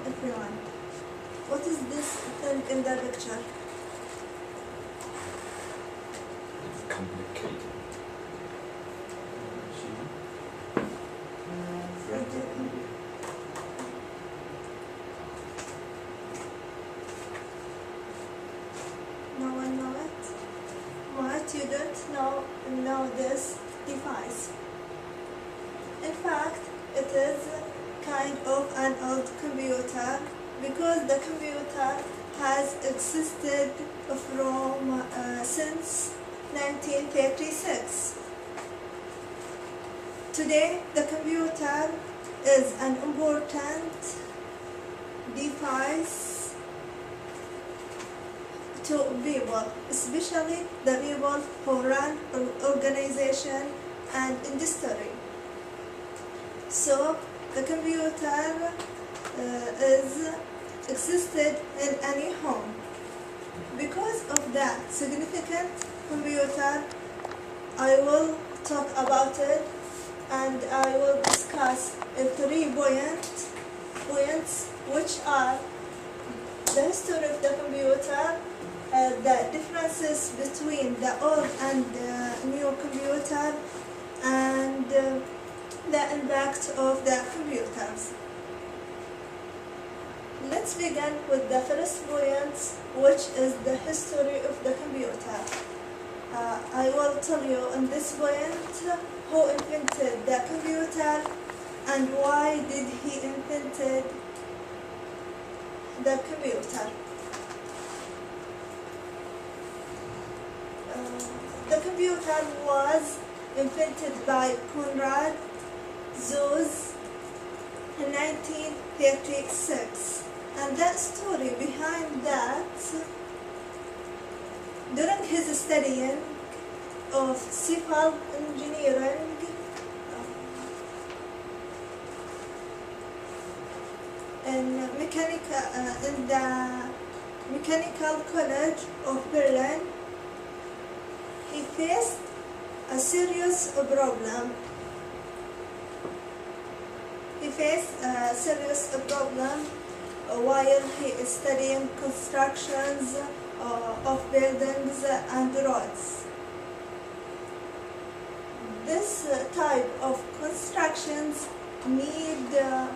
everyone. What is this thing in the picture? It's complicated. No one know it? What? You don't know this device. In fact, it is kind of an old computer because the computer has existed from since 1936. Today, the computer is an important device to people, especially the people who run organization and industry. So the computer is existed in any home. Because of that significant computer, I will talk about it and I will discuss 3 points which are the history of the computer, the differences between the old and new computer, and the impact of the computers. Let's begin with the first point, which is the history of the computer. I will tell you in this point who invented the computer and why did he invented the computer. The computer was invented by Konrad Zuse in 1936, and the story behind that, during his studying of civil engineering in the Mechanical College of Berlin, he faced a serious problem. While he is studying constructions of buildings and roads. This type of constructions need a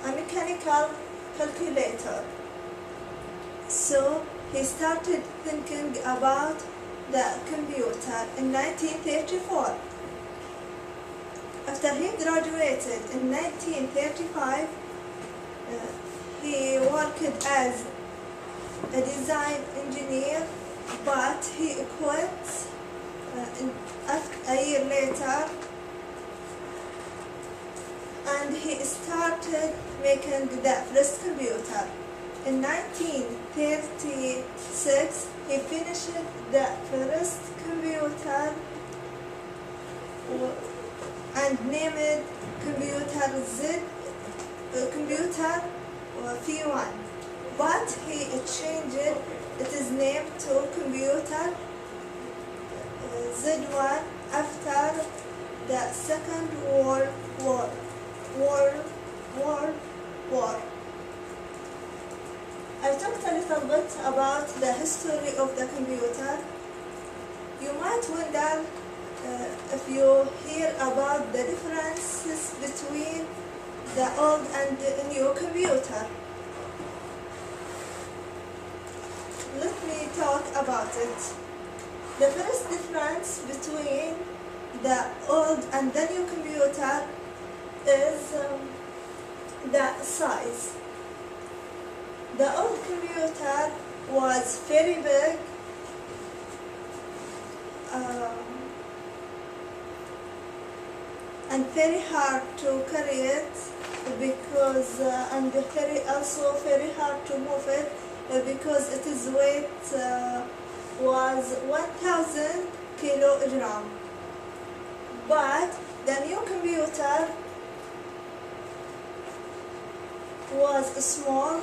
mechanical calculator. So he started thinking about the computer in 1934. After he graduated in 1935, he worked as a design engineer, but he quit a year later, and he started making the first computer. In 1936, he finished the first computer and named it computer V1, but he changed its name to computer Z1 after the Second World War. I talked a little bit about the history of the computer. You might wonder if you hear about the differences between the old and the new computer. Let me talk about it. The first difference between the old and the new computer is the size. The old computer was very big, and very hard to carry it because and also very hard to move it because its weight was 1,000 kilogram. But the new computer was small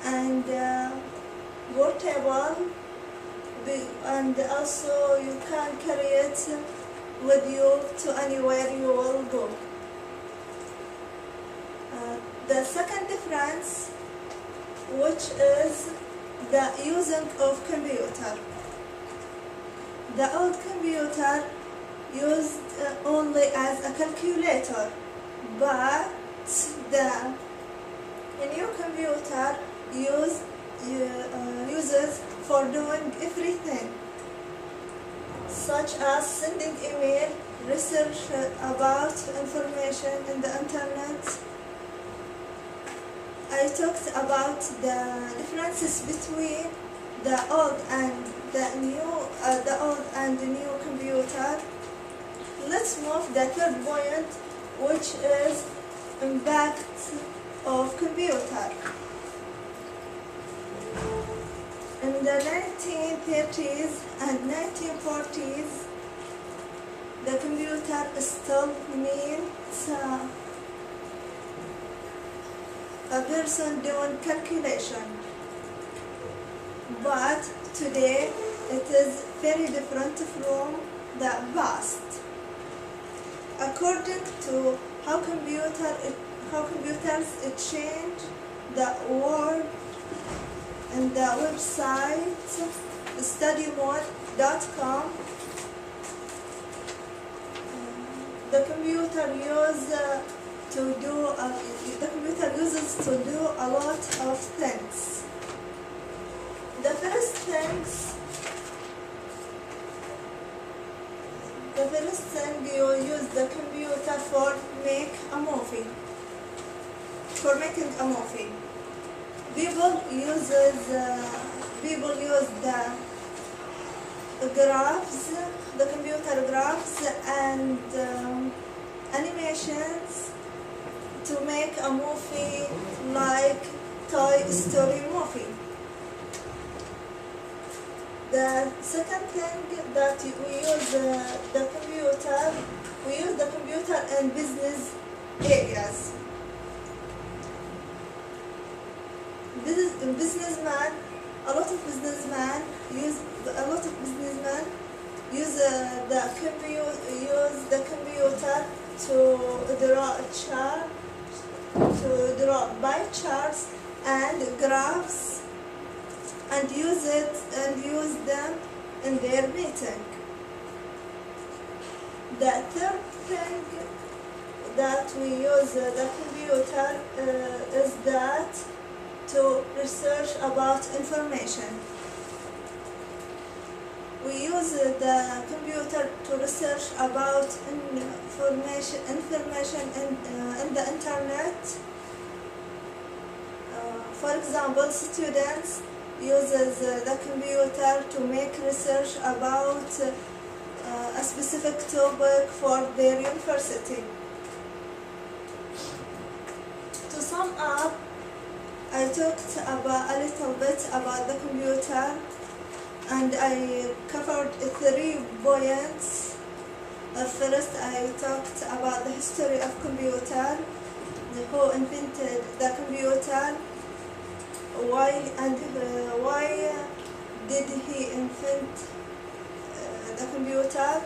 and portable, and also you can carry it with you to anywhere you will go. The second difference, which is the using of computer. The old computer used only as a calculator, but the new computer uses for doing everything, such as sending email, research about information in the internet. I talked about the differences between the old and the new computer. Let's move the third point, which is impact of computer. In the 1930s and 1940s, the computer still means a person doing calculation, but today it is very different from the past. According to how computers change the world, and the website studymode.com, the computer uses to do a lot of things. The first thing you use the computer for making a movie. People use the graphs, the computer graphs and animations to make a movie like Toy Story movie. The second thing that we use the computer in business areas. A lot of businessmen use the computer to draw pie charts and graphs and use them in their meeting. The third thing that we use the computer is that to research about information. We use the computer to research about information in the internet. For example, students uses the computer to make research about a specific topic for their university. To sum up, I talked about a little bit about the computer, and I covered 3 points. First, I talked about the history of computer, who invented the computer, why did he invent the computer.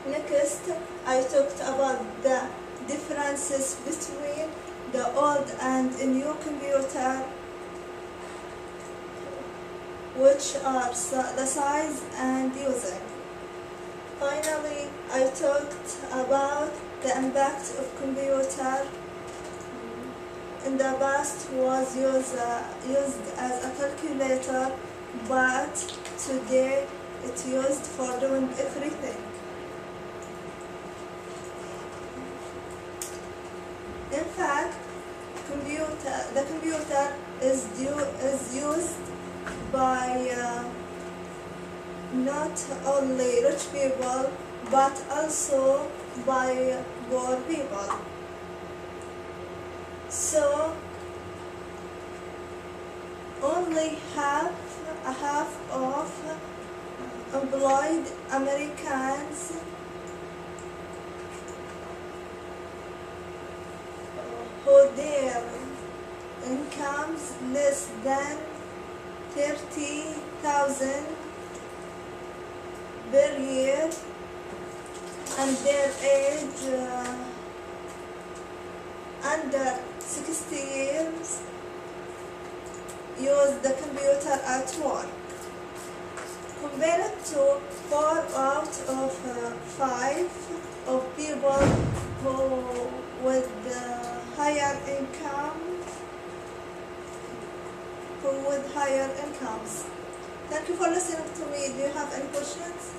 Next, I talked about the differences between the old and new computer, which are the size and using. Finally, I talked about the impact of computer. In the past was used as a calculator, but today it's used for doing everything. In fact, the computer is used by not only rich people, but also by poor people. So only half of employed Americans who their incomes less than 30,000 per year and their age under 60 years use the computer at work, compared to 4 out of 5 of people who with higher income, who with higher incomes. Thank you for listening to me. Do you have any questions?